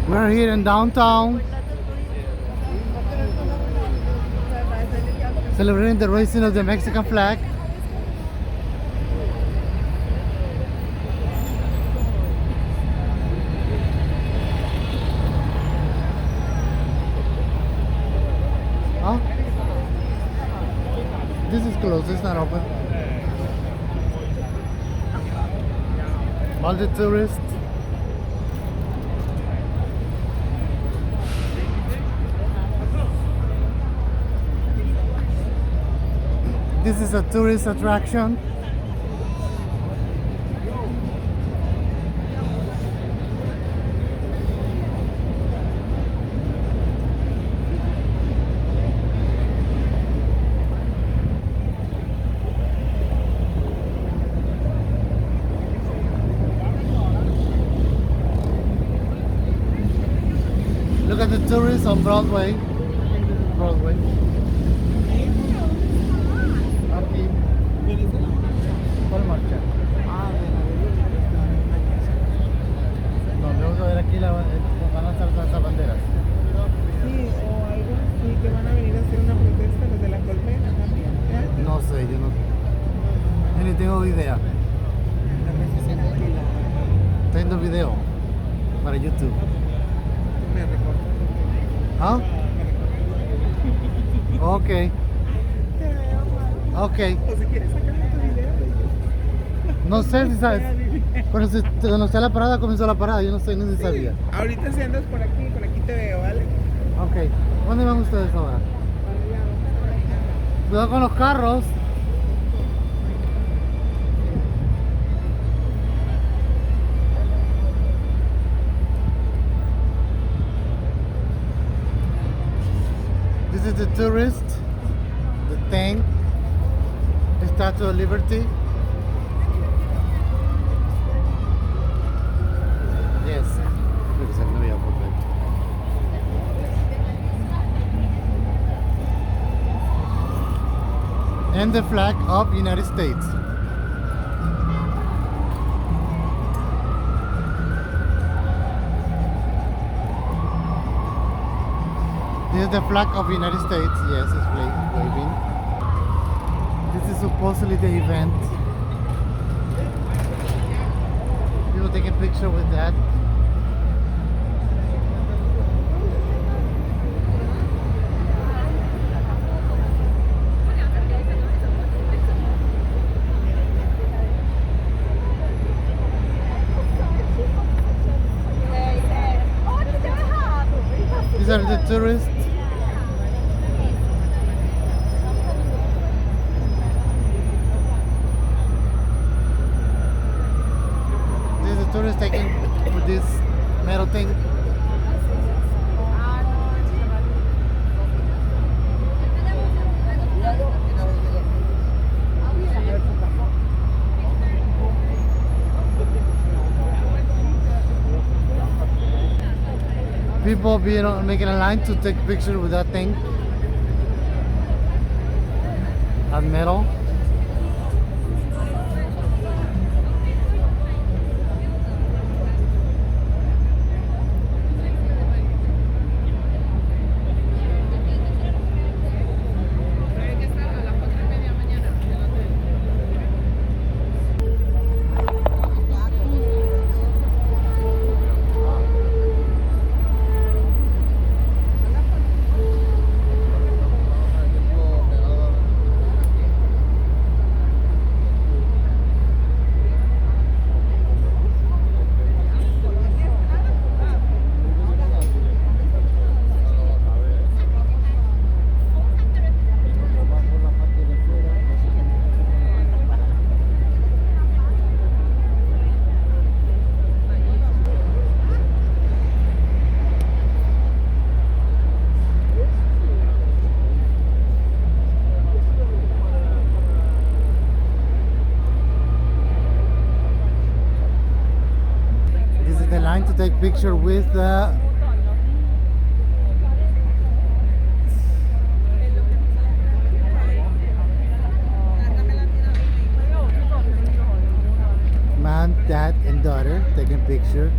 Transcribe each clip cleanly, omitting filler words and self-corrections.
We're here in downtown celebrating the raising of the Mexican flag. Huh? This is closed, it's not open. All the tourists. This is a tourist attraction. Look at the tourists on Broadway. Broadway. Aquí. ¿Cuál marcha? No, vamos a ver aquí van a estar las banderas. Sí, o algo así, que van a venir a hacer una protesta los de la colmena también. ¿Eh? No sé, yo ni tengo idea. Estoy haciendo video para YouTube. Me recorto. ¿Ah? Ok, Te veo mal. ok. O si quieres sacarme tu video. No sé si sabes. Cuando está la parada, comenzó la parada. Yo no sé, ni si sabía. Ahorita si andas por aquí te veo, ¿vale? Ok. ¿Dónde van ustedes ahora? Cuidado con los carros. This is the tourist, the tank, the Statue of Liberty. Yes. Creo que se me veía por ver. And the flag of United States. This is the flag of United States. Yes, it's waving. This is supposedly the event. People take a picture with that. These are the tourists. This is the tourist taking with this metal thing. People making a line to take picture with that thing. That metal. To take picture with the man, dad and daughter taking picture.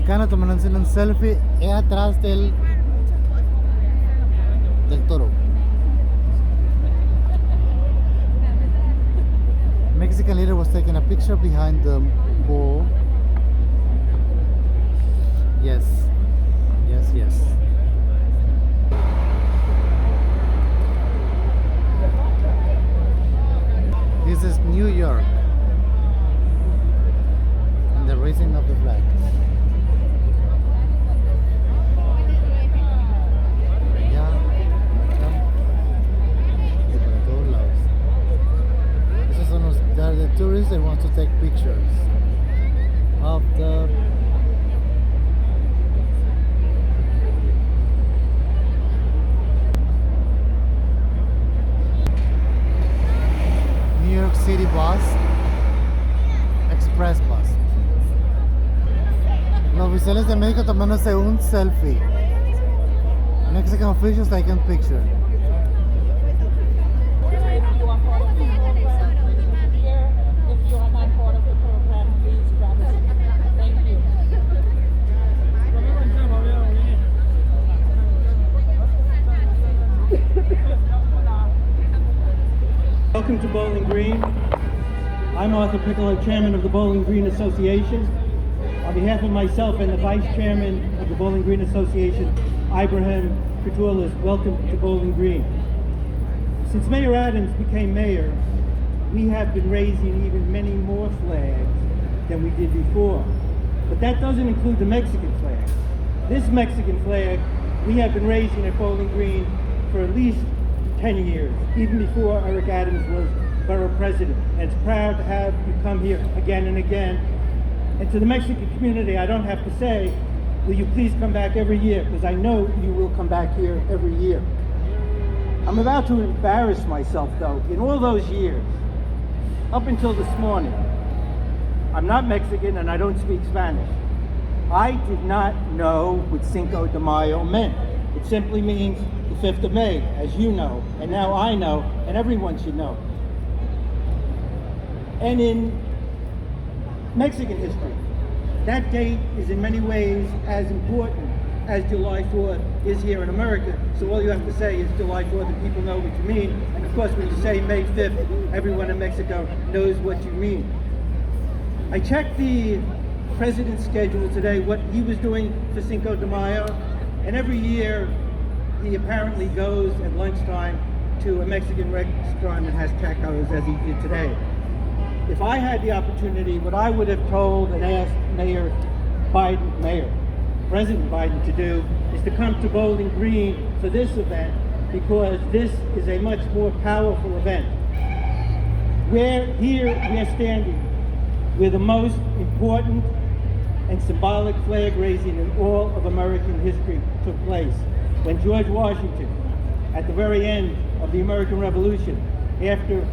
mexicano tomándose un selfie atrás del toro. Mexican leader was taking a picture behind the bull. Yes. This is New York and the raising of the flag. There are the tourists that want to take pictures of the New York City bus, express bus. Los oficiales de México tomándose un selfie. Mexican officials taking picture. Welcome to Bowling Green. I'm Arthur Piccolo, Chairman of the Bowling Green Association. On behalf of myself and the Vice Chairman of the Bowling Green Association, Ibrahim Katulis, welcome to Bowling Green. Since Mayor Adams became mayor, we have been raising even many more flags than we did before. But that doesn't include the Mexican flag. This Mexican flag we have been raising at Bowling Green for at least 10 years, even before Eric Adams was borough president. And it's proud to have you come here again and again. And to the Mexican community, I don't have to say, will you please come back every year, because I know you will come back here every year. I'm about to embarrass myself though. In all those years, up until this morning, I'm not Mexican and I don't speak Spanish. I did not know what Cinco de Mayo meant. It simply means the 5th of May, as you know, and now I know, and everyone should know. And in Mexican history, that date is in many ways as important as July 4th is here in America. So all you have to say is July 4th and people know what you mean. And of course, when you say May 5th, everyone in Mexico knows what you mean. I checked the president's schedule today, what he was doing for Cinco de Mayo, and every year he apparently goes at lunchtime to a Mexican restaurant and has tacos, as he did today. If I had the opportunity, what I would have told and asked President Biden to do is to come to Bowling Green for this event, because this is a much more powerful event. We're standing where the most important and symbolic flag raising in all of American history took place. When George Washington, at the very end of the American Revolution, after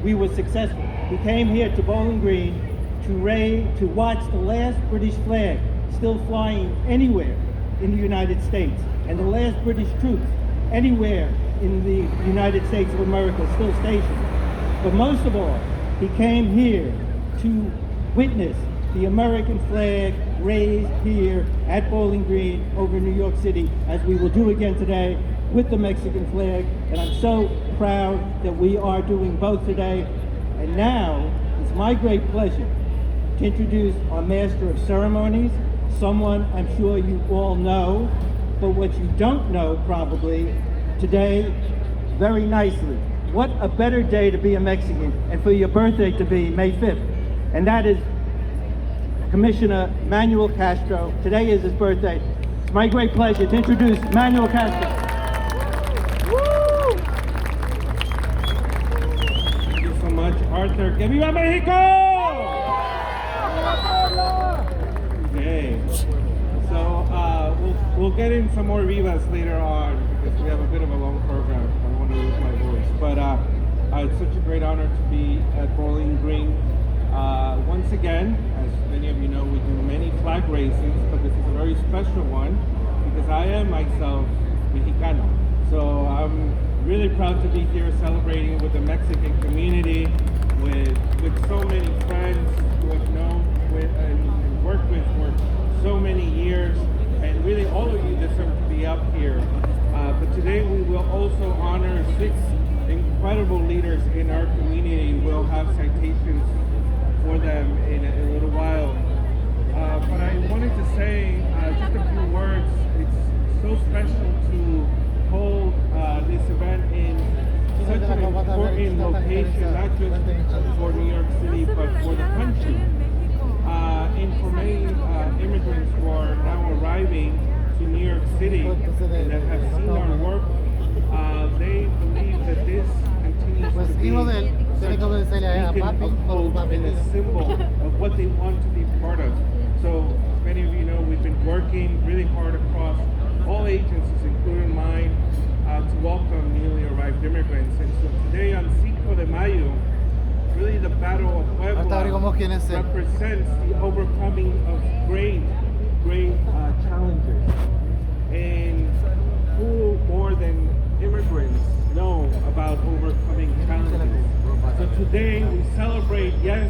we were successful, he came here to Bowling Green to watch the last British flag still flying anywhere in the United States, and the last British troops anywhere in the United States of America still stationed. But most of all, he came here to witness the American flag raised here at Bowling Green over New York City, as we will do again today with the Mexican flag. And I'm so proud that we are doing both today. And now it's my great pleasure to introduce our Master of Ceremonies, someone I'm sure you all know, but what you don't know probably today very nicely. What a better day to be a Mexican and for your birthday to be May 5th. And that is Commissioner Manuel Castro. Today is his birthday. It's my great pleasure to introduce Manuel Castro. Woo! Thank you so much, Arthur. ¡Que viva México! Okay. So we'll get in some more vivas later on, because we have a bit of a long program. I don't want to lose my voice. But it's such a great honor to be at Bowling Green. Once again, as many of you know, we do many flag raisings, but this is a very special one because I am myself Mexicano. So I'm really proud to be here celebrating with the Mexican community, with so many friends who I've known and worked with for so many years. up here. But today we will also honor 6 incredible leaders in our community. We'll have citations for them in a little while. But I wanted to say just a few words. It's so special to hold this event in such an important location, not just for New York City, but for the country. And for many immigrants who are now arriving to New York City and that have seen our work, they believe that this continues to be such a beacon of hope and a symbol of what they want to be part of. So, as many of you know, we've been working really hard across all agencies, including mine, to welcome newly arrived immigrants. And so today on Cinco de Mayo, really the Battle of Puebla represents the overcoming of great challenges. And who more than immigrants know about overcoming challenges? So today we celebrate, yes,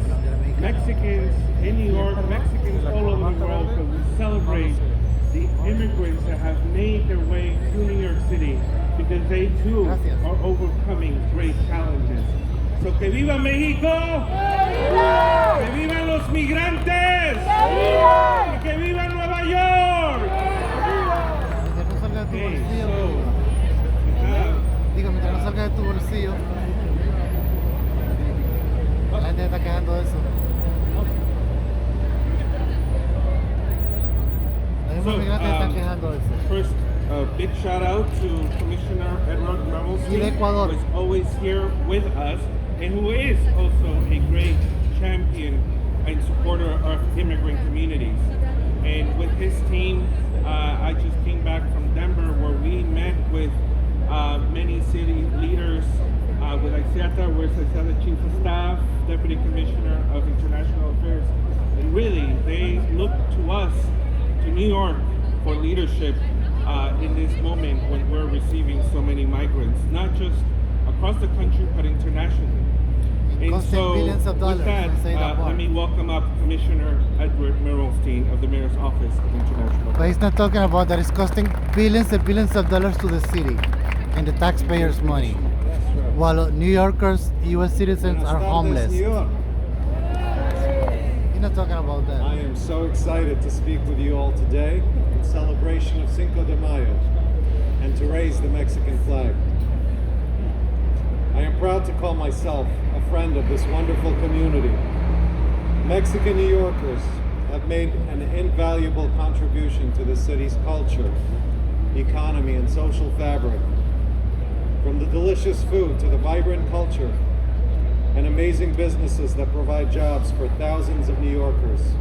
Mexicans in New York, Mexicans all over the world, but we celebrate the immigrants that have made their way to New York City because they too are overcoming great challenges. So que viva México, que vivan los migrantes, y que viva Nueva York. Okay, so mientras no salga de tu bolsillo, la gente está quejando de eso. First, big shout out to Commissioner Edward Mermelstein, who is always here with us and who is also a great champion and supporter of immigrant communities. And with his team, I just came back from Denver where we met with many city leaders, with Aiseata, where's the Chief of Staff, Deputy Commissioner of International Affairs. And really, they look to us, to New York, for leadership in this moment when we're receiving so many migrants, not just across the country, but internationally. And so, with that, let me welcome up Commissioner Edward Mermelstein of the Mayor's Office of International. But he's not talking about that it's costing billions and billions of dollars to the city and the taxpayers' money, while New Yorkers, U.S. citizens are homeless. He's not talking about that. I am so excited to speak with you all today in celebration of Cinco de Mayo and to raise the Mexican flag. I am proud to call myself a friend of this wonderful community. Mexican New Yorkers have made an invaluable contribution to the city's culture, economy, and social fabric. From the delicious food to the vibrant culture and amazing businesses that provide jobs for thousands of New Yorkers,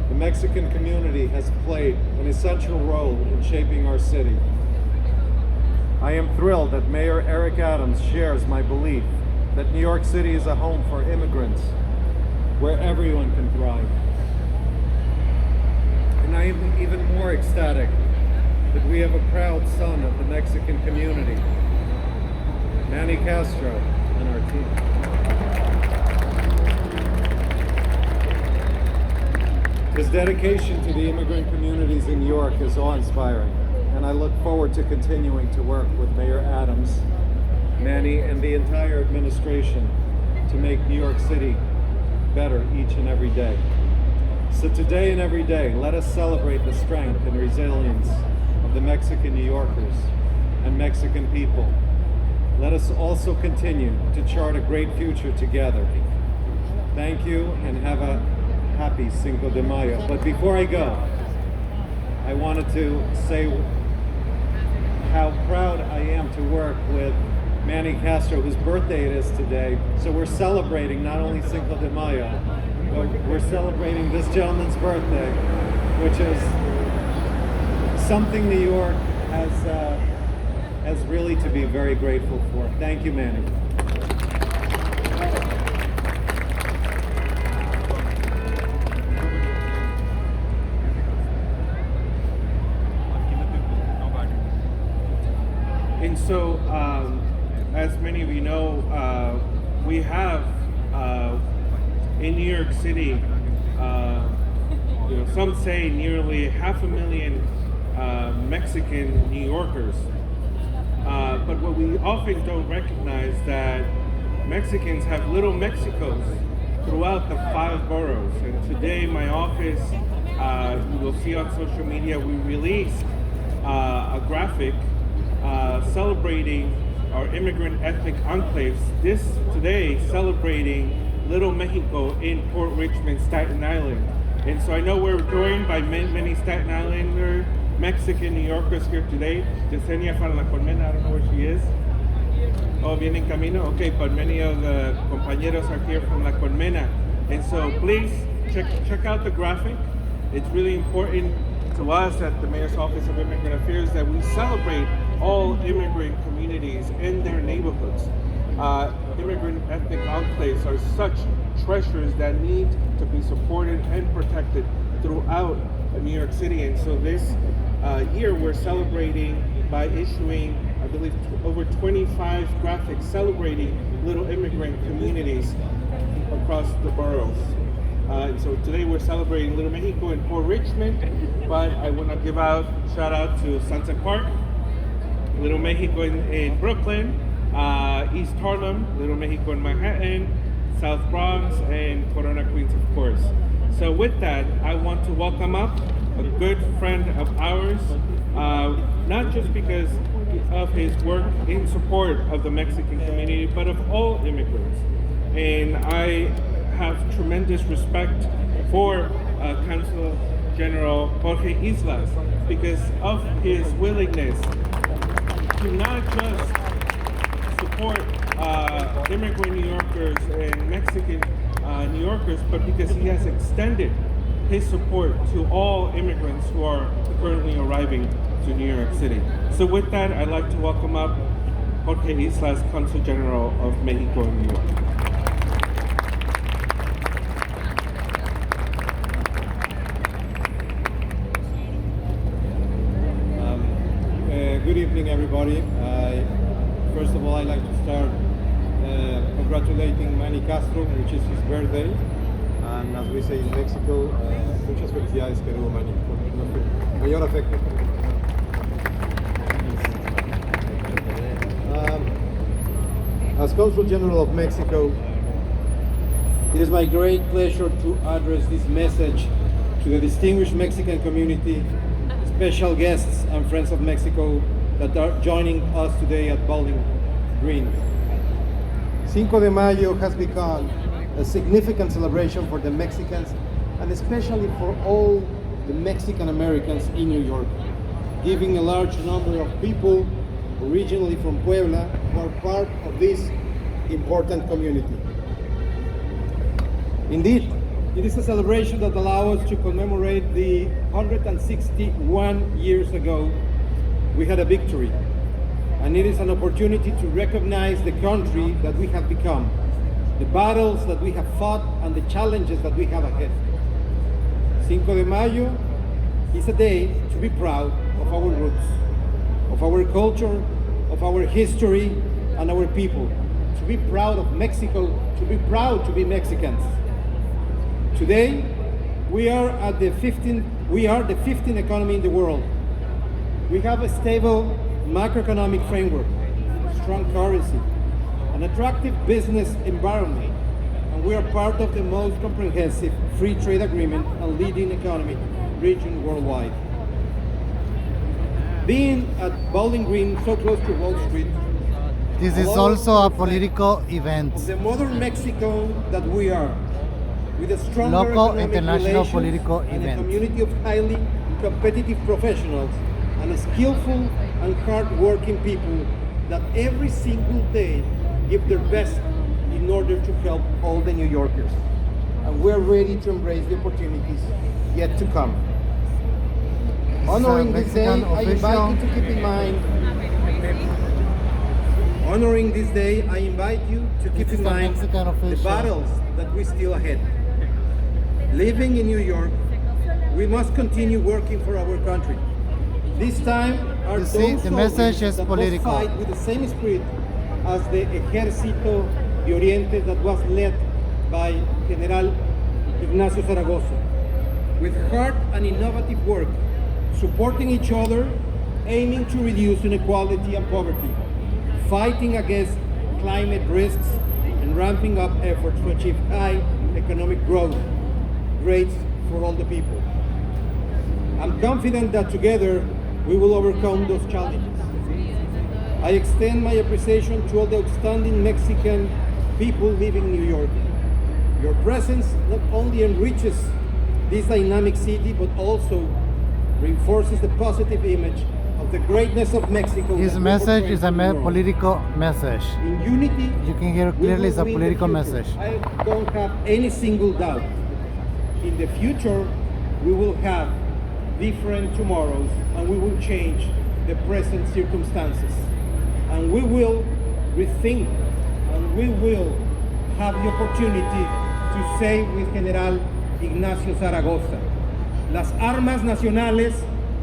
the Mexican community has played an essential role in shaping our city. I am thrilled that Mayor Eric Adams shares my belief that New York City is a home for immigrants, where everyone can thrive. And I am even more ecstatic that we have a proud son of the Mexican community, Manny Castro, on our team. His dedication to the immigrant communities in New York is awe-inspiring, and I look forward to continuing to work with Mayor Adams, Manny, and the entire administration to make New York City better each and every day. So today and every day, let us celebrate the strength and resilience of the Mexican New Yorkers and Mexican people. Let us also continue to chart a great future together. Thank you and have a happy Cinco de Mayo. But before I go, I wanted to say how proud I am to work with Manny Castro, whose birthday it is today. So we're celebrating not only Cinco de Mayo, but we're celebrating this gentleman's birthday, which is something New York has really to be very grateful for. Thank you, Manny. And so, as many of you know, we have in New York City, some say nearly 500,000 Mexican New Yorkers. But what we often don't recognize that Mexicans have little Mexicos throughout the 5 boroughs. And today, my office, you will see on social media, we released a graphic celebrating our immigrant ethnic enclaves. This today celebrating Little Mexico in Port Richmond, Staten Island. And so I know we're joined by many Staten Islander, Mexican New Yorkers here today. Yesenia from La Colmena, I don't know where she is. Oh, viene en camino? Okay, but many of the compañeros are here from La Colmena. And so please check out the graphic. It's really important to us at the Mayor's Office of Immigrant Affairs that we celebrate all immigrant communities in their neighborhoods. Immigrant ethnic enclaves are such treasures that need to be supported and protected throughout New York City. And so this year we're celebrating by issuing, I believe, over 25 graphics celebrating little immigrant communities across the boroughs. And so today we're celebrating Little Mexico in Port Richmond, but I want to give out shout out to Sunset Park, Little Mexico in Brooklyn, East Harlem, Little Mexico in Manhattan, South Bronx, and Corona, Queens, of course. So with that, I want to welcome up a good friend of ours, not just because of his work in support of the Mexican community, but of all immigrants. And I have tremendous respect for Consul General Jorge Islas because of his willingness to not just support immigrant New Yorkers and Mexican New Yorkers, but because he has extended his support to all immigrants who are currently arriving to New York City. So with that, I'd like to welcome up Jorge Islas, Consul General of Mexico in New York. Good evening, everybody. First of all, I'd like to start congratulating Manny Castro, which is his birthday. And as we say in Mexico, muchas felicidades, querido Manny, con mayor afecto. As Consul General of Mexico, it is my great pleasure to address this message to the distinguished Mexican community, special guests and friends of Mexico that are joining us today at Bowling Green. Cinco de Mayo has become a significant celebration for the Mexicans and especially for all the Mexican Americans in New York, giving a large number of people originally from Puebla who are part of this important community. Indeed, it is a celebration that allows us to commemorate the 161 years ago we had a victory. And it is an opportunity to recognize the country that we have become, the battles that we have fought and the challenges that we have ahead. Cinco de Mayo is a day to be proud of our roots, of our culture, of our history and our people, to be proud of Mexico, to be proud to be Mexicans. Today, we are the 15th economy in the world. We have a stable macroeconomic framework, strong currency, an attractive business environment, and we are part of the most comprehensive free trade agreement and leading economic region worldwide. Being at Bowling Green, so close to Wall Street, This is allows also a us political of event. the modern Mexico that we are, with a stronger Local, economic international, relations political and event. a community of highly competitive professionals and skillful and hard-working people that every single day give their best in order to help all the New Yorkers. And we're ready to embrace the opportunities yet to come. Honoring this day, Mexican I invite official. you to keep in mind. Honoring this day, I invite you to keep This is in a mind Mexican the official. battles that we still ahead. Living in New York, we must continue working for our country. This time, our You see, the message is that political. must fight with the same spirit as the Ejército de Oriente that was led by General Ignacio Zaragoza. With hard and innovative work, supporting each other, aiming to reduce inequality and poverty, fighting against climate risks, and ramping up efforts to achieve high economic growth rates for all the people. I'm confident that together we will overcome those challenges. I extend my appreciation to all the outstanding Mexican people living in New York. Your presence not only enriches this dynamic city, but also reinforces the positive image of the greatness of Mexico. His that we message portray is a to the world. political message. In unity, You can hear we clearly it's a will win the political future. message. I don't have any single doubt. In the future, we will have different tomorrows, and we will change the present circumstances. And we will rethink, and we will have the opportunity to say with General Ignacio Zaragoza, las armas nacionales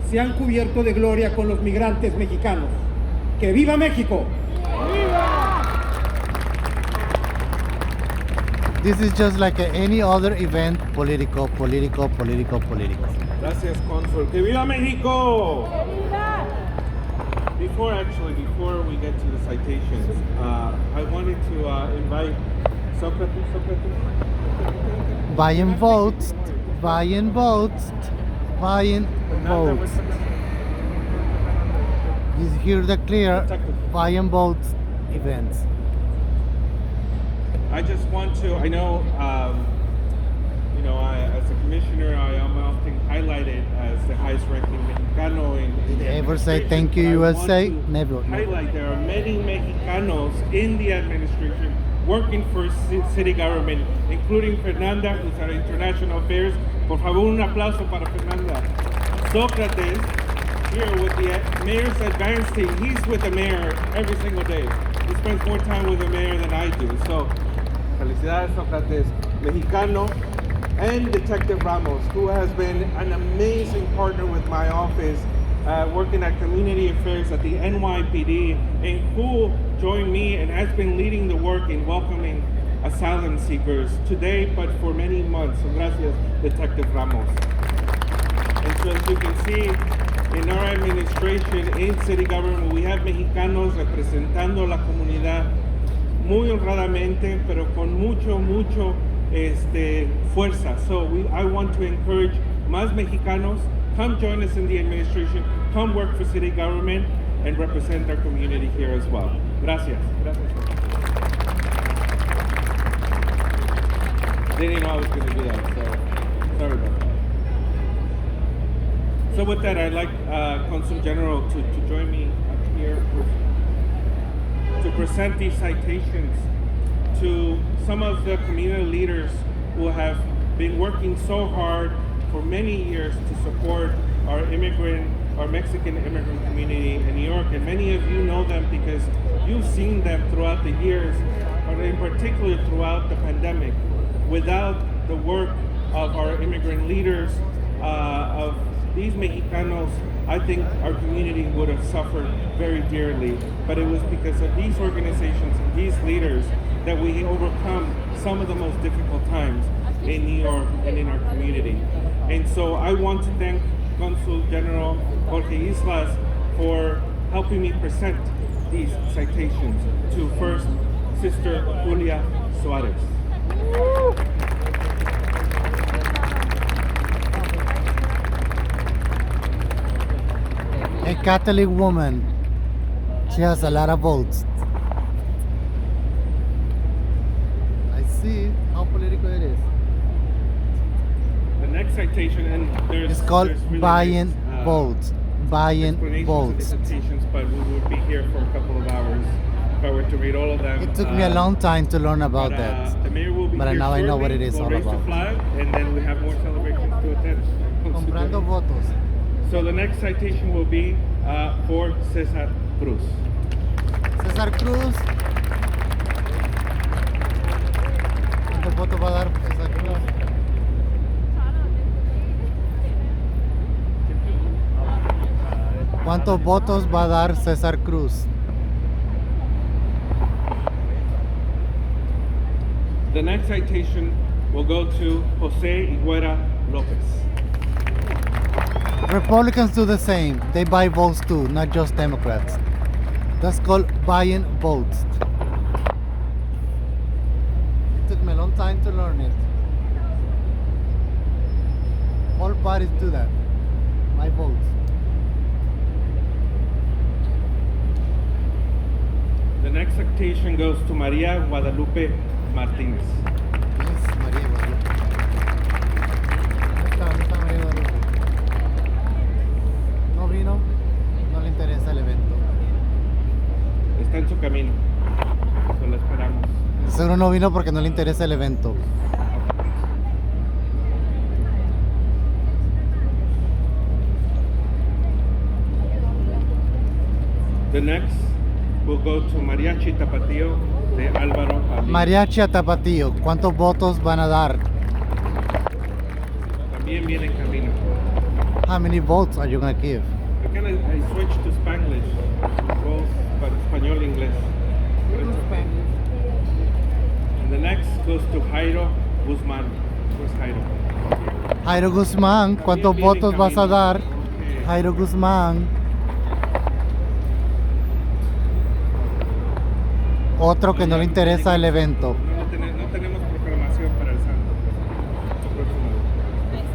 se han cubierto de gloria con los migrantes mexicanos. ¡Que viva México! This is just like any other event, political. Gracias, Consul. ¡Que viva México! Before we get to the citations, I wanted to invite Socrates. Buying votes. You hear the clear buying votes events. I just want to, I know, as a commissioner, I am often highlighted as the highest ranking Mexicano in Did the they ever say administration, thank you, but I want USA? to Never. Highlight there are many Mexicanos in the administration working for city government, including Fernanda, who's our international affairs. Por favor, un aplauso para Fernanda. Socrates, here with the mayor's advance team. He's with the mayor every single day. He spends more time with the mayor than I do. So, felicidades, Socrates, Mexicano, and Detective Ramos, who has been an amazing partner with my office, working at community affairs at the NYPD, and who joined me and has been leading the work in welcoming asylum seekers today, but for many months. So gracias, Detective Ramos. And so as you can see, in our administration, in city government, we have Mexicanos representando la comunidad muy honradamente, pero con mucho fuerza. So I want to encourage más Mexicanos, come join us in the administration, come work for city government, and represent our community here as well. Gracias. They didn't know I was going to do that, so sorry about that. So with that, I'd like Consul General to join me up here to present these citations to some of the community leaders who have been working so hard for many years to support our Mexican immigrant community in New York. And many of you know them because you've seen them throughout the years, or in particular throughout the pandemic. Without the work of our immigrant leaders, of these Mexicanos, I think our community would have suffered very dearly. But it was because of these organizations and these leaders that we overcome some of the most difficult times in New York and in our community. And so I want to thank Consul General Jorge Islas for helping me present these citations to first Sister Julia Suarez. A Catholic woman. She has a lot of votes. I see how political it is. The next citation, and It's called there's really buying nice, votes. Buying explanations votes. of the citations, but we would be here for a couple of hours if I were to read all of them. It took me a long time to learn about that. The mayor will be But here now I know what shortly. it is We'll all raise about. the flag, and then we have more celebrations to attend. Comprando votos. So the next citation will be for Cesar Cruz. César Cruz. ¿Cuántos votos va a dar César Cruz? ¿Cuántos votos va a dar César Cruz? The next citation will go to Jose Higuera Lopez. Republicans do the same. They buy votes too, not just Democrats. That's called buying votes. It took me a long time to learn it. All parties do that. Buy votes. The next citation goes to Maria Guadalupe Martinez. Yes, María Guadalupe. ¿Dónde está María Guadalupe? No vino, no le interesa el evento. Está en su camino. Solo esperamos. Seguro no vino porque no le interesa el evento. The next will go to Mariachi Tapatío de Álvaro Ali. Mariachi a Tapatío, ¿cuántos votos van a dar? También viene en camino. How many votes are you gonna give? I switched to Spanglish, both but español inglés. And the next goes to Jairo Guzmán. Where's Jairo? Jairo Guzmán, ¿cuántos También viene votos en vas a camino. dar? Okay. Jairo Guzmán. Otro que no le interesa el evento. No tenemos proclamación para el santo. La próxima vez.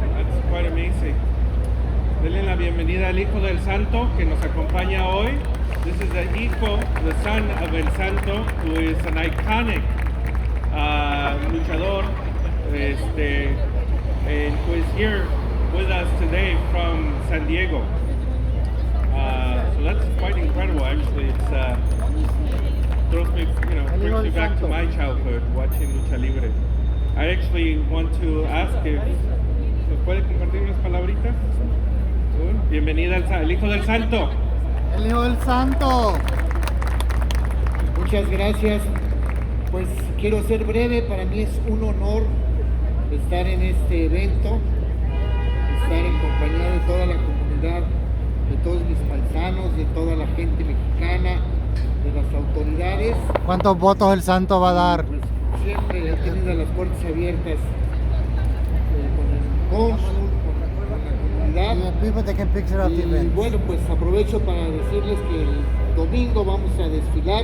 That's quite amazing. Denle la bienvenida al Hijo del Santo que nos acompaña hoy. This is the Hijo, the son of El Santo, who is an iconic luchador, and who is here with us today from San Diego. So that's quite incredible, actually. It's brings me back to my childhood watching lucha libre. I actually want to ask if ¿nos puede compartir unas palabritas? Bienvenida al Hijo del Santo. El Hijo del Santo. Muchas gracias. Pues quiero ser breve, para mí es un honor estar en este evento, estar en compañía de toda la comunidad, de todos mis paisanos, de toda la gente mexicana, de las autoridades. ¿Cuántos votos el Santo va a dar? Pues siempre he tenido las puertas abiertas con el cónsul, con la comunidad. People taking pictures of the Y event. bueno, pues aprovecho para decirles que el domingo vamos a desfilar,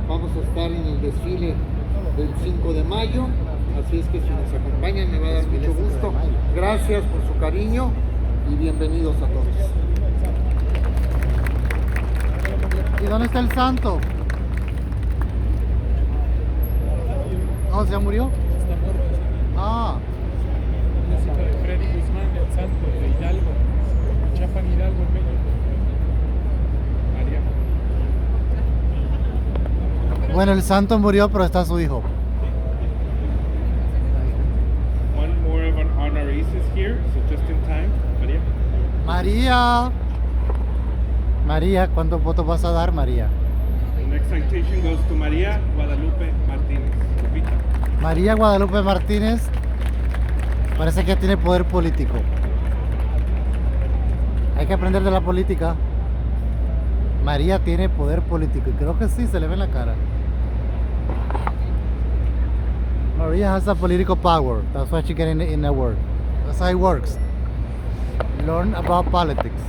vamos a estar en el desfile del 5 de mayo, así es que si nos acompañan me va a dar mucho gusto. Gracias por su cariño y bienvenidos a todos. ¿Y dónde está el Santo? Oh, ¿se murió? Está muerto. Ah, Es hijo de Freddy Guzmán, el santo de Hidalgo, Chapan Hidalgo en México. María. bueno, el Santo murió, pero está su hijo. One more of an honorees is here, so just in time. María. María. María, ¿cuántos votos vas a dar, María? The next citation goes to María Guadalupe Martínez. Lupita. María Guadalupe Martínez parece que tiene poder político. Hay que aprender de la política. María tiene poder político y creo que sí, se le ve en la cara. Maria has a political power. That's why she get in the word. That's how it works. Learn about politics.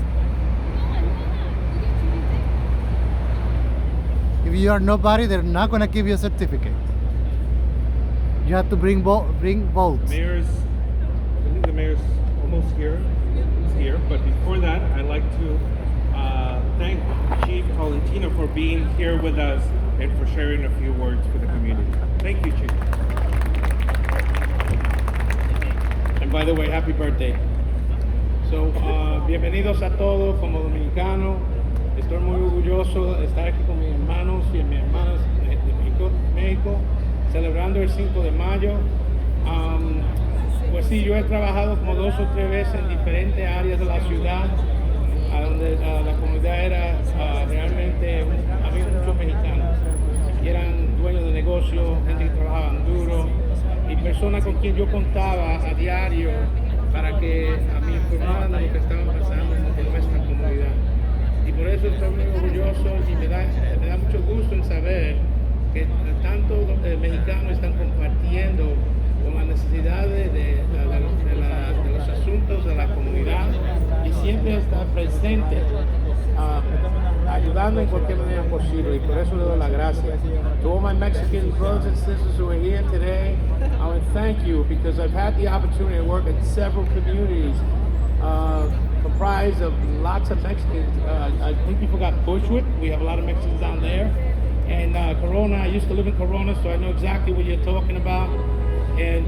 If you are nobody, they're not gonna give you a certificate. You have to bring votes. I think the mayor's almost here. He's here, but before that, I'd like to thank Chief Tolentino for being here with us and for sharing a few words for the community. Thank you, Chief. And by the way, happy birthday. So, bienvenidos a todos como dominicanos. Estoy muy orgulloso de estar aquí con mis hermanos y mis hermanas de México, celebrando el 5 de mayo. Pues sí, yo he trabajado como 2 o 3 veces en diferentes áreas de la ciudad, a donde la comunidad era realmente, había muchos mexicanos, y eran dueños de negocios, gente que trabajaban duro, y persona con quien yo contaba a diario para que a mí informaran de lo que estaba pasando en nuestra comunidad. Y por eso estoy muy orgulloso y me da mucho gusto en saber que tantos mexicanos están compartiendo con las necesidades de los asuntos de la comunidad y siempre estar presente, ayudando en cualquier manera posible, y por eso le doy las gracias. To all my Mexican brothers and sisters who are here today, I want to thank you because I've had the opportunity to work in several communities comprised of lots of Mexicans. I think you forgot Bushwick. We have a lot of Mexicans down there. And Corona, I used to live in Corona, so I know exactly what you're talking about. And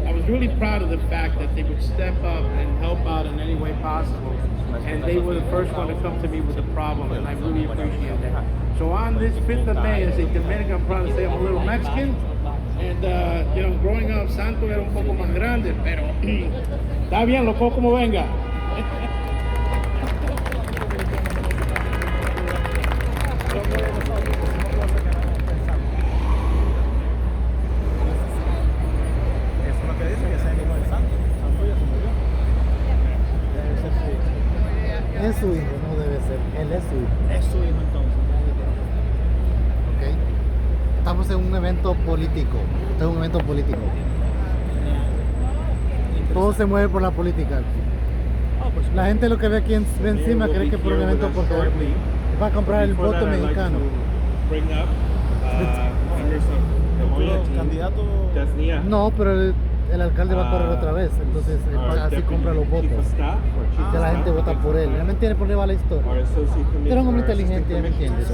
I was really proud of the fact that they would step up and help out in any way possible. And they were the first one to come to me with the problem, and I really appreciate that. So on this 5th of May, as a Dominican, I'm proud to say I'm a little Mexican. And, you know, growing up, Santo era un poco más grande, pero está bien, lo cojo como venga. Es su hijo, no debe ser. Él es su hijo. Es su hijo entonces. Ok. Estamos en un evento político. Esto es un evento político. Todo se mueve por la política. La gente lo que ve aquí ve encima cree que por un evento porque va a comprar el voto mexicano. No, pero el alcalde va a correr otra vez, entonces así compra los votos. Que la gente vota por él. Él me entiende por qué va la historia. Era un hombre inteligente, ya me entiendes.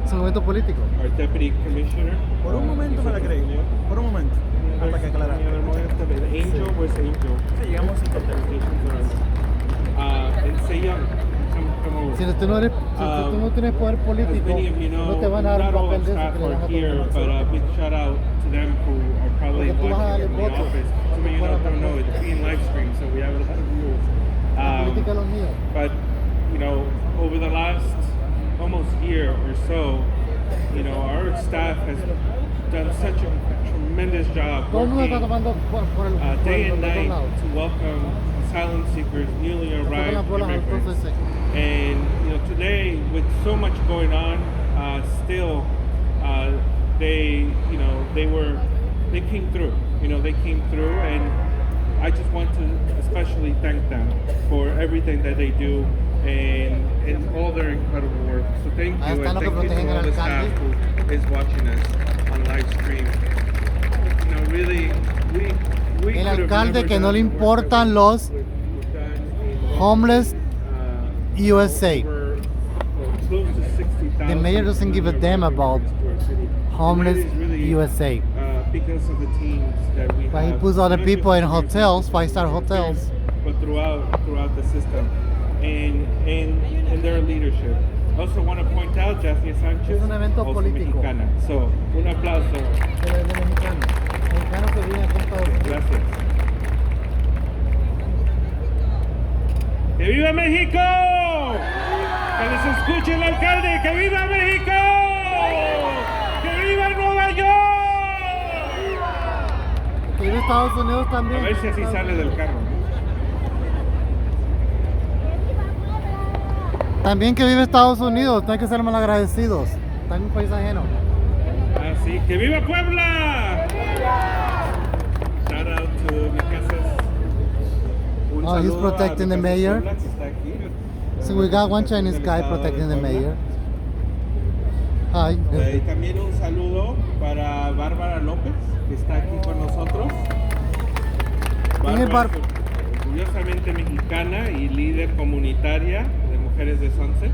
Es un momento político. Por un momento me la creí. Por un momento. Hasta que aclaraste. Sí, llegamos sin Si tú no eres, si tú no tienes poder político, no te van a dar un papel de eso que le dan a todo el mundo. Porque tú vas a darle votos. La política es lo mío. But you know, over the last almost year or so, you know, our staff has done such a tremendous job Todo el mundo está working tomando por el day and los dos night lados. to welcome asylum seekers, newly arrived immigrants. Entonces, And you know, today with so much going on, still they came through. You know, they came through, and I just want to especially thank them for everything that they do and all their incredible work. So thank you, and thank you to all the staff who is watching us on live stream. You know, really, we el could have alcalde never que no done le the work importan that los we've done in homeless USA. over close to 60,000 The mayor doesn't give a damn about homeless USA. Because of the teams that we But he have, puts other not people just in here, hotels, 5-star hotels. but throughout the system, and their leadership. Also want to point out Jackie Sanchez, Es un evento also político. mexicana. So un aplauso. De mexicanos. Mexicanos que viven aquí en Estados Unidos. Gracias. ¡Que viva México! ¡Que les escuche el alcalde! ¡Que viva México! ¡Que viva Nueva York! Que vive Estados Unidos A también. ver si así sale del carro. También que vive Estados Unidos, no hay que ser malagradecidos. Está en un país ajeno. Así que viva Puebla. Shout out to mi casas. Un Oh, he's saludo a protecting mi the casa mayor. Puebla, que está aquí. So we got one Chinese Del guy estado de protecting the Puebla. mayor. Hi. Y también un saludo para Bárbara López, que está aquí con nosotros. ¿Quién es Bárbara es orgullosamente mexicana y líder comunitaria de Mujeres de Sunset.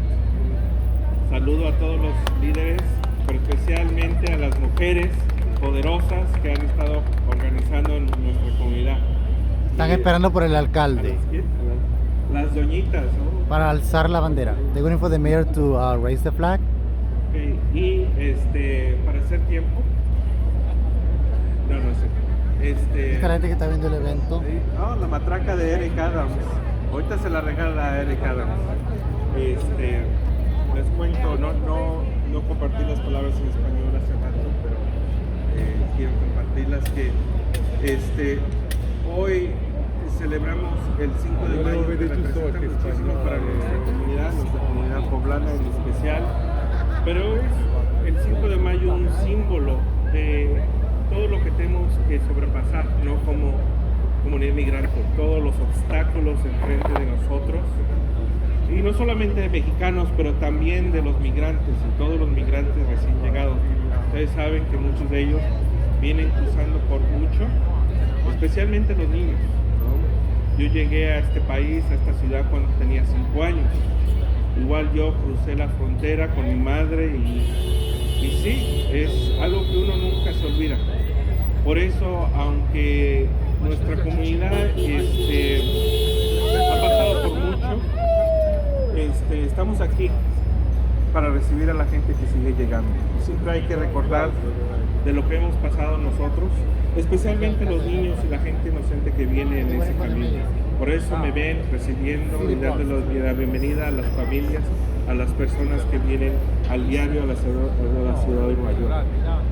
Saludo a todos los líderes, pero especialmente a las mujeres poderosas que han estado organizando en nuestra comunidad. Están Y esperando por el a alcalde las doñitas, ¿no? para alzar la bandera. They're waiting for the mayor to raise the flag. Ok, y para hacer tiempo. No sé. Esta gente que está viendo el evento. Sí. Oh, la matraca de Eric Adams. Ahorita se la regala a Eric Adams. Les cuento, no compartí las palabras en español hace rato, pero quiero compartirlas, que hoy celebramos el 5 de mayo, que representa muchísimo para nuestra comunidad poblana en especial, pero es el 5 de mayo un símbolo de todo lo que tenemos que sobrepasar, ¿no? Como comunidad migrante, todos los obstáculos enfrente de nosotros, y no solamente de mexicanos, pero también de los migrantes y todos los migrantes recién llegados. Ustedes saben que muchos de ellos vienen cruzando por mucho, especialmente los niños, ¿no? Yo llegué a este país, a esta ciudad, cuando tenía 5 años. Igual yo crucé la frontera con mi madre y sí, es algo que uno nunca se olvida. Por eso, aunque nuestra comunidad ha pasado por mucho, estamos aquí para recibir a la gente que sigue llegando. Siempre hay que recordar de lo que hemos pasado nosotros, especialmente los niños y la gente inocente que viene en ese camino. Por eso me ven recibiendo y dándoles la bienvenida a las familias, a las personas que vienen al diario a la ciudad de Nueva York.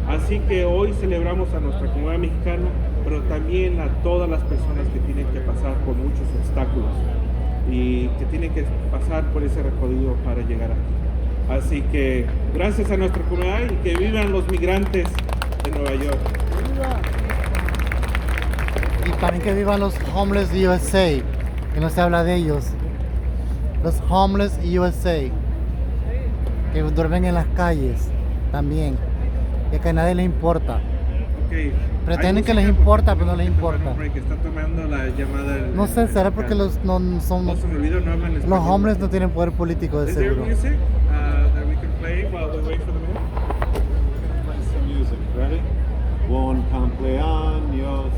Así que hoy celebramos a nuestra comunidad mexicana, pero también a todas las personas que tienen que pasar por muchos obstáculos y que tienen que pasar por ese recorrido para llegar aquí. Así que gracias a nuestra comunidad y que vivan los migrantes de Nueva York. Y también que vivan los homeless USA, que no se habla de ellos. Los homeless USA, que duermen en las calles también, que a nadie les importa. Okay. Pretenden que les importa, pero no les importa. Que está tomando la llamada No sé, será porque los no son se me olvidó, no hablan español. los homeless no tienen poder político de Is there seguro. music that we can play while we wait for the mail? Play some music. Ready? Bon cumpleaños.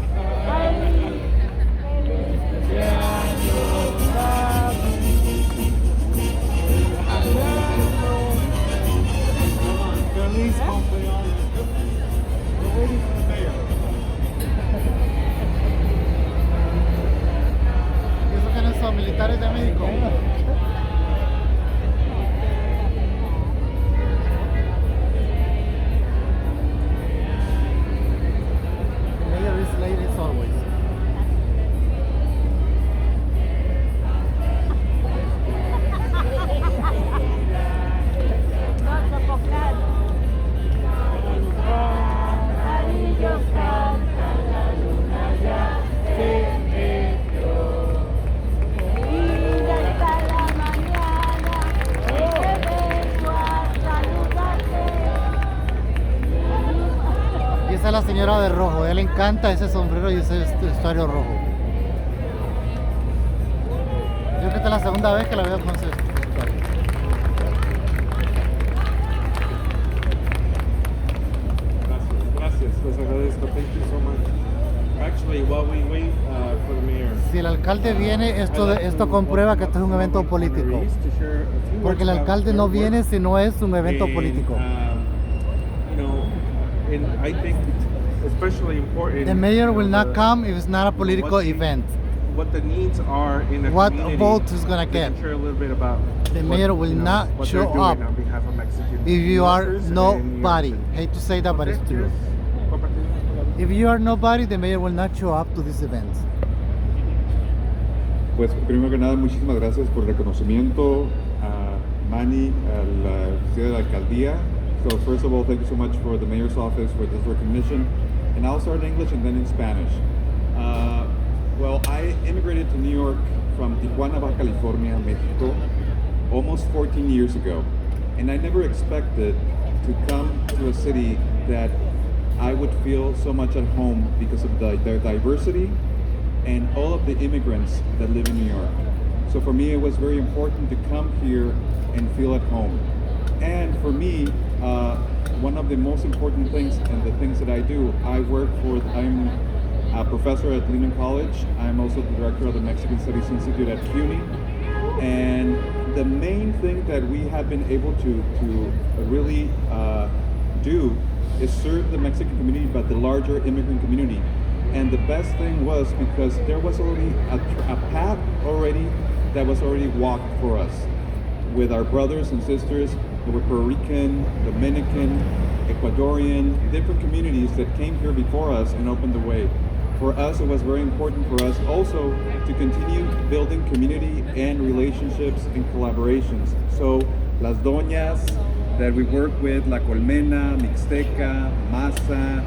Feliz cumpleaños. We're waiting for the mayor. ¿Y eso quiénes son? ¿Militares de México? The mayor is late as always. Y esa es la señora de rojo, a ella le encanta ese sombrero y ese vestuario rojo. Yo creo que esta es la segunda vez que la veo con ese vestuario. Gracias, les agradezco. Thank you so much. Actually, while we wait for the mayor, Si el alcalde viene, esto comprueba que esto es un evento político. Porque el alcalde no viene si no es un evento político. And I think it's especially important. The mayor will not come if it's not a political event. What the needs are in the What community. vote is gonna get. Share a little bit about The mayor will not what show they're doing up on behalf of Mexican if you are workers and nobody. New York. Hate to say that, but it's true. Compartimos. If you are nobody, the mayor will not show up to this event. Pues primero que nada, muchísimas gracias por el reconocimiento a Manny, a la oficina de la alcaldía. So first of all, thank you so much for the mayor's office for this recognition. And I'll start in English and then in Spanish. Well, I immigrated to New York from Tijuana, Baja California, Mexico, almost 14 years ago. And I never expected to come to a city that I would feel so much at home because of their diversity and all of the immigrants that live in New York. So for me, it was very important to come here and feel at home. And for me, one of the most important things and the things that I do, I'm a professor at Lehman College. I'm also the director of the Mexican Studies Institute at CUNY. And the main thing that we have been able to really do is serve the Mexican community, but the larger immigrant community. And the best thing was because there was already a path already that was already walked for us with our brothers and sisters that were Puerto Rican, Dominican, Ecuadorian, different communities that came here before us and opened the way. For us, it was very important for us also to continue building community and relationships and collaborations. So Las Doñas that we work with, La Colmena, Mixteca, Masa,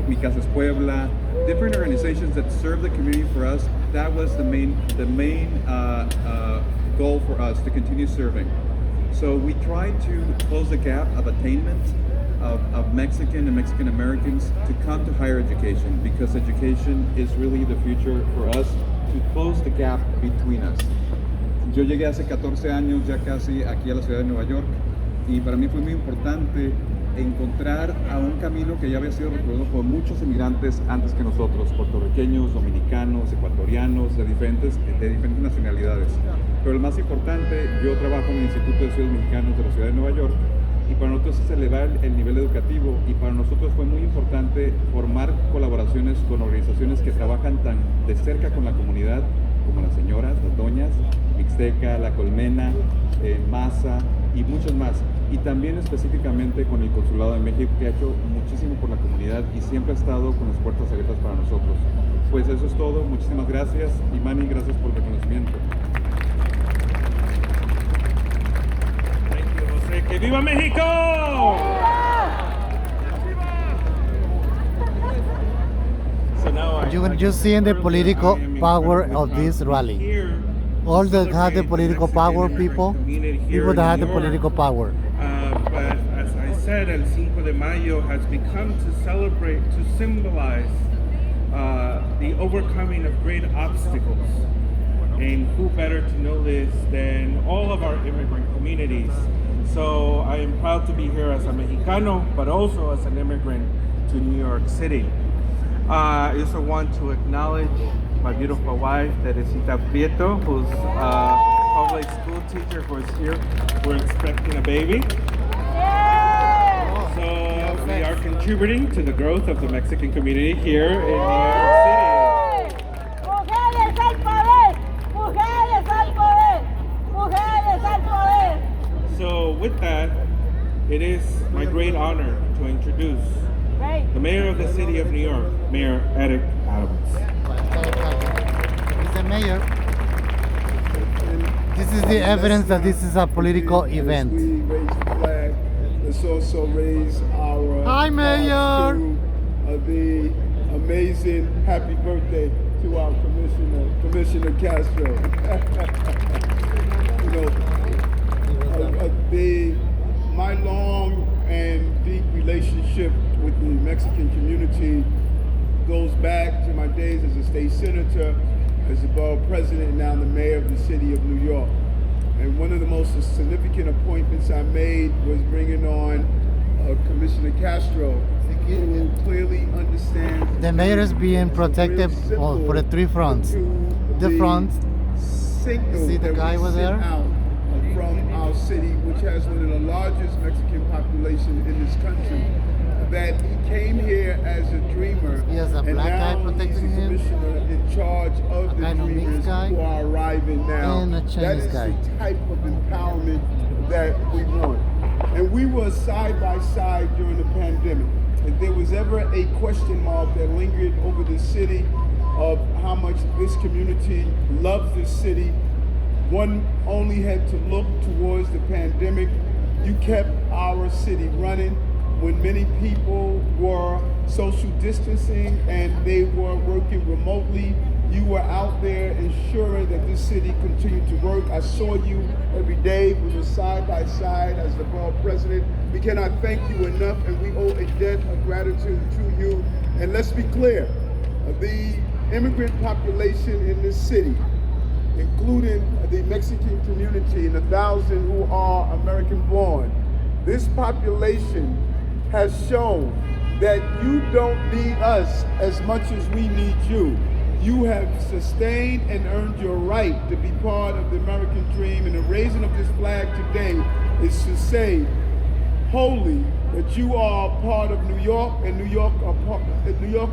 Mi Casas Puebla, different organizations that serve the community for us, that was the main goal for us to continue serving. So we tried to close the gap of attainment of Mexican and Mexican Americans to come to higher education, because education is really the future for us, to close the gap between us. Yo llegué hace 14 años ya casi aquí a la ciudad de Nueva York, y para mí fue muy importante encontrar a un camino que ya había sido recorrido por muchos inmigrantes antes que nosotros, puertorriqueños, dominicanos, ecuatorianos, de diferentes nacionalidades. Pero el más importante, yo trabajo en el Instituto de Estudios Mexicanos de la ciudad de Nueva York, y para nosotros es elevar el nivel educativo, y para nosotros fue muy importante formar colaboraciones con organizaciones que trabajan tan de cerca con la comunidad, como las señoras, las doñas, Mixteca, La Colmena, Masa y muchos más. Y también específicamente con el Consulado de México, que ha hecho muchísimo por la comunidad y siempre ha estado con las puertas abiertas para nosotros. Pues eso es todo, muchísimas gracias, y Manny, gracias por el reconocimiento. ¡Que viva México! So now You can just see in the political power of this rally. All that had the political power, people that had the political power. But as I said, El Cinco de Mayo has become to celebrate, to symbolize the overcoming of great obstacles. And who better to know this than all of our immigrant communities? So I am proud to be here as a Mexicano, but also as an immigrant to New York City. I also want to acknowledge my beautiful wife, Teresita Prieto, who's a public school teacher who is here. We're expecting a baby. So we are contributing to the growth of the Mexican community here in New York City. ¡Mujeres al poder! ¡Mujeres al poder! ¡Mujeres al poder! So with that, it is my great honor to introduce the mayor of the city of New York, Mayor Eric Adams. He's the mayor. This is the evidence that this is a political event. We raise the flag. Let's also raise our Hi, Mayor. The amazing happy birthday to our Commissioner Castro. My long and deep relationship with the Mexican community goes back to my days as a state senator, as the borough president, and now the mayor of the city of New York. And one of the most significant appointments I made was bringing on Commissioner Castro, who clearly understands. The mayor is being protected for the three fronts. The front, see the guy over there? From our city, which has one of the largest Mexican populations in this country, that he came here as a dreamer, he has a and black now guy protecting he's the him, commissioner in charge of the dreamers who are arriving now. and a Chinese that is guy. the type of empowerment that we want. And we were side by side during the pandemic. If there was ever a question mark that lingered over the city of how much this community loves this city, one only had to look towards the pandemic. You kept our city running when many people were social distancing and they were working remotely. You were out there ensuring that this city continued to work. I saw you every day. We were side by side as the borough president. We cannot thank you enough, and we owe a debt of gratitude to you. And let's be clear, the immigrant population in this city, including the Mexican community and the 1,000 who are American born, this population has shown that you don't need us as much as we need you. You have sustained and earned your right to be part of the American dream, and the raising of this flag today is to say wholly that you are part of New York, and New York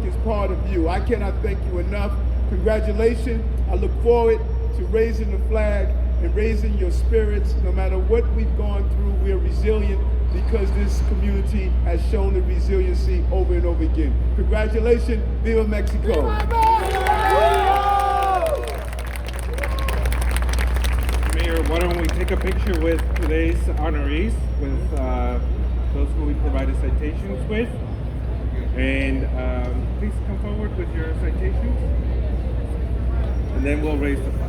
is part of you. I cannot thank you enough. Congratulations. I look forward to raising the flag and raising your spirits. No matter what we've gone through, we are resilient because this community has shown the resiliency over and over again. Congratulations, Viva Mexico. Mayor, why don't we take a picture with today's honorees, with those who we provided citations with. And please come forward with your citations. And then we'll raise the flag.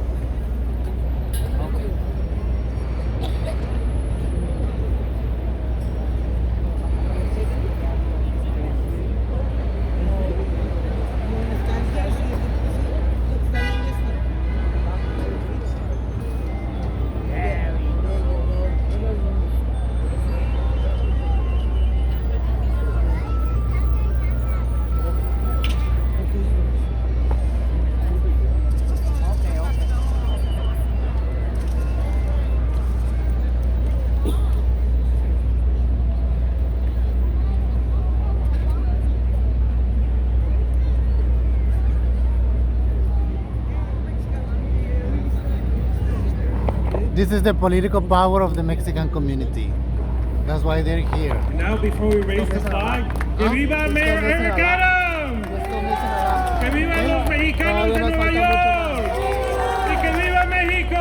This is the political power of the Mexican community. That's why they're here. Now, before we raise the flag, ¡que viva Mayor Eric Adams! ¡Que vivan los mexicanos de Nueva York! ¡Y que viva México!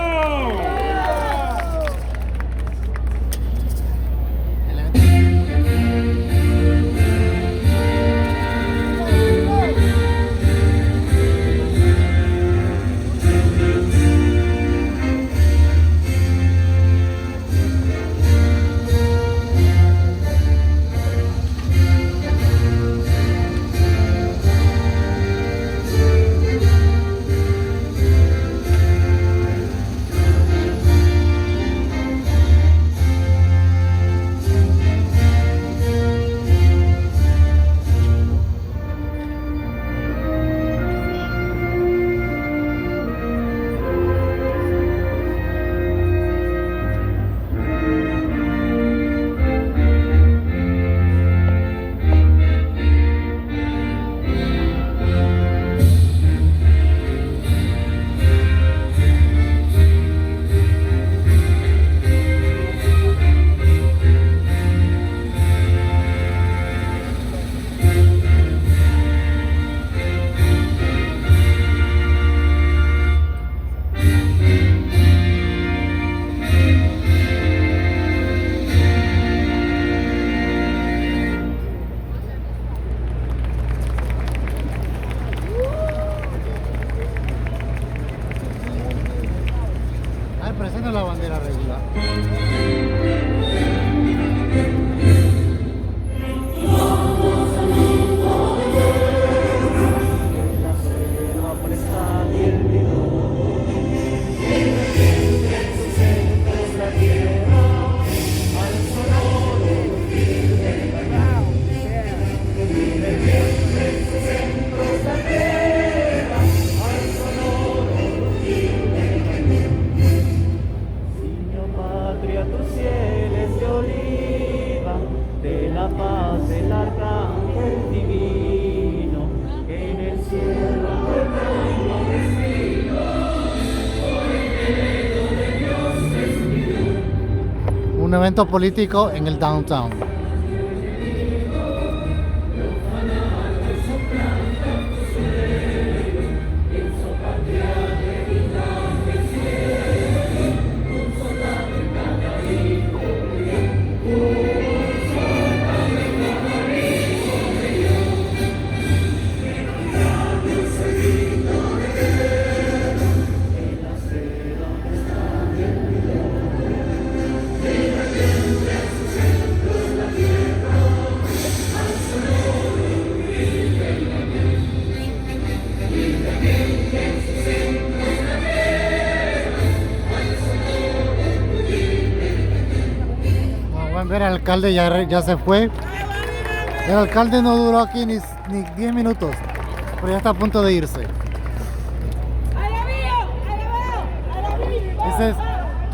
Presenta la bandera regular. Un evento político en el downtown. Ver, el alcalde ya se fue. El alcalde no duró aquí ni 10 minutos, pero ya está a punto de irse.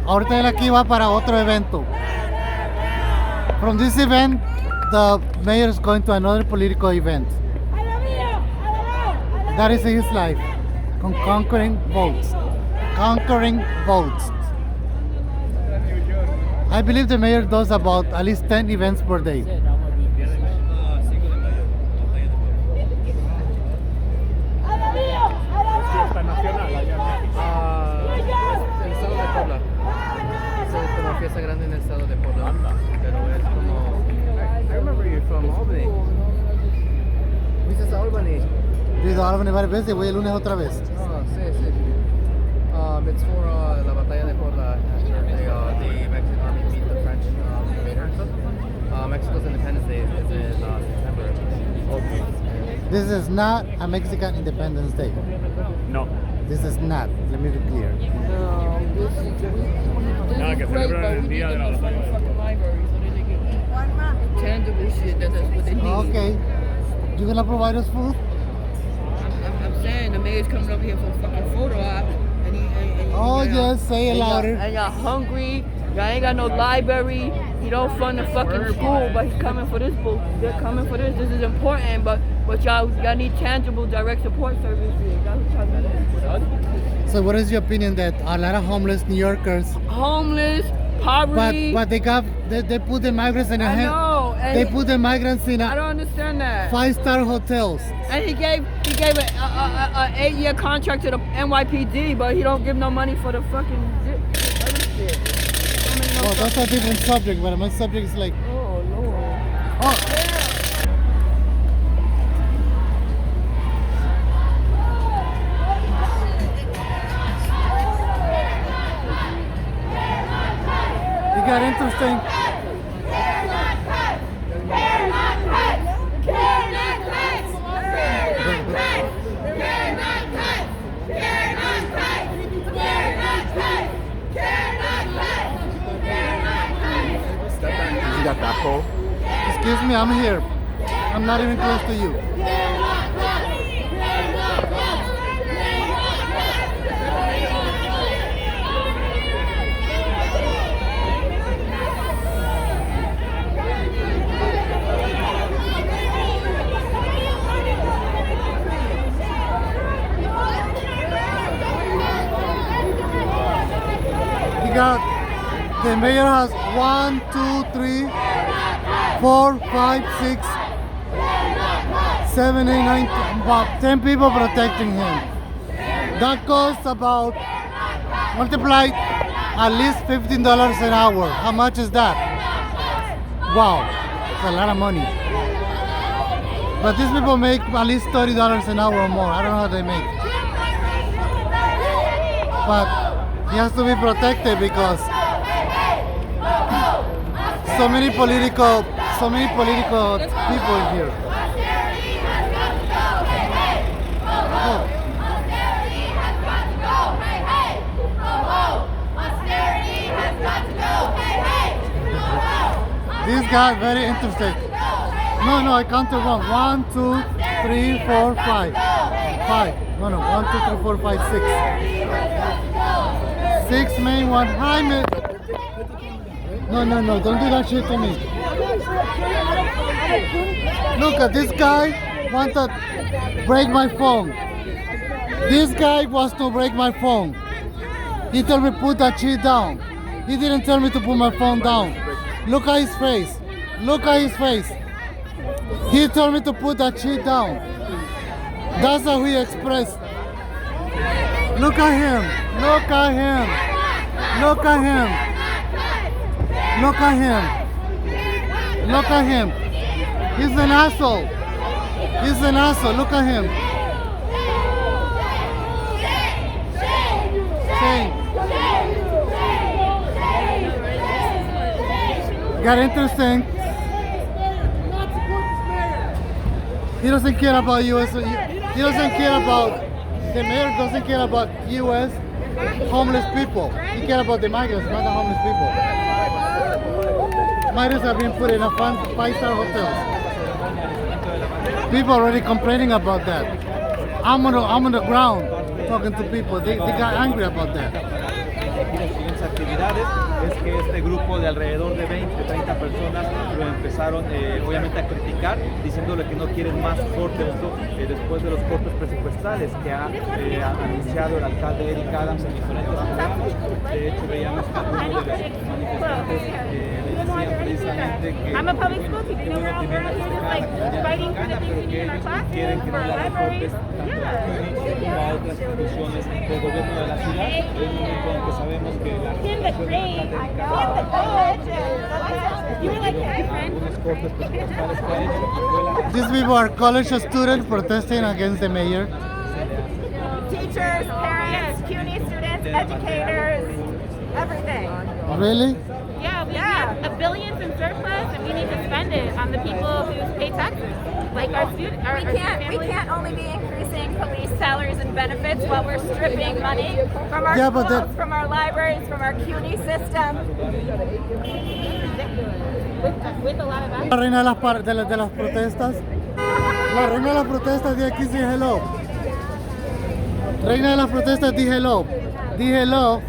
Ahorita él aquí va para otro evento. From this event, the mayor is going to another political event. That is his life. Conquering votes. Conquering votes. I believe the mayor does about at least 10 events per day. Fiesta nacional allá. El estado de Puebla. Es como fiesta grande en el estado de Puebla. Pero es como. I remember you're from Albany. Fuiste a Albany. He ido a Albany varias veces y voy el lunes otra vez. Sí, sí. It's for la batalla de Puebla after the Mexican army beat the French invaders. Mexico's Independence Day is in September. Okay. This is not a Mexican Independence Day. No. This is not. Let me be clear. Nada, que celebran el día de la batalla. Tangible shit, that's what they need. Okay. You gonna provide us food? I'm saying the mayor's coming over here for a fucking photo op. Oh yes, say it louder. And y'all hungry. Y'all ain't got no library. You don't fund the fucking school, but he's coming for this bull. They're coming for this. This is important, but y'all need tangible direct support services. So what is your opinion that a lot of homeless New Yorkers, Homeless, poverty. but they put the migrants in a I know. And they put the migrants in I don't understand that. 5-star hotels. And he gave a 8-year contract to the NYPD, but he don't give no money for the fucking shit. Well, that's a different subject, but my subject is like, Oh Lord. oh. It got interesting. You got that pole? Excuse me, I'm here. I'm not even close to you. The mayor has 1, 2, 3, 4, 5, 6, 7, 8, 9, about 10 people protecting him. That costs about, multiplied, at least $15 an hour. How much is that? Wow, it's a lot of money. But these people make at least $30 an hour or more. I don't know how they make. But he has to be protected because so many political people here. Oh. This guy very interesting. No, I counted wrong. 1, 2, 3, 4, 5. 5. No, 1, 2, 3, 4, 5, 6. 6 main, 1 high mid. No, don't do that shit to me. Look at this guy want to break my phone. This guy wants to break my phone. He told me put that shit down. He didn't tell me to put my phone down. Look at his face. Look at his face. He told me to put that shit down. That's how he expressed. Look at him. Look at him. Look at him. Look at him. Look at him. He's an asshole. He's an asshole. Look at him. Shame. Got interesting. He doesn't care about U.S. He doesn't care about, the mayor doesn't care about U.S. homeless people. He cares about the migrants, not the homeless people. Migrants have been put in a 5-star hotels. People already complaining about that. I'm on the ground talking to people. They got angry about that. es que este grupo de alrededor de 20, 30 personas lo empezaron obviamente a criticar, diciéndole que no quieren más cortes después de los cortes presupuestales que ha anunciado el alcalde Eric Adams en diferentes programas. De hecho, veíamos que algunos de los manifestantes le decían precisamente que bueno, primero mexicana, pero que ellos quieren que no le hagan cortes tanto a CUNY como a otras instituciones del gobierno de la ciudad. En un momento en que sabemos que la administración del alcalde Eric Adams algunos cortes presupuestales que ha hecho. These people are college students protesting against the mayor. Teachers, parents, CUNY students, educators, everything. Really? Yeah, we have billions in surplus, and we need to spend it on the people who pay taxes, like our students. We can't only be increasing police salaries and benefits while we're stripping money from our schools, from our libraries, from our CUNY system. With a lot of La reina de las protestas. La reina de las protestas de aquí, sí, hello. Reina de las protestas, di hello. Di hello.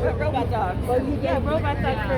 Robot dog. Yeah, robot dog.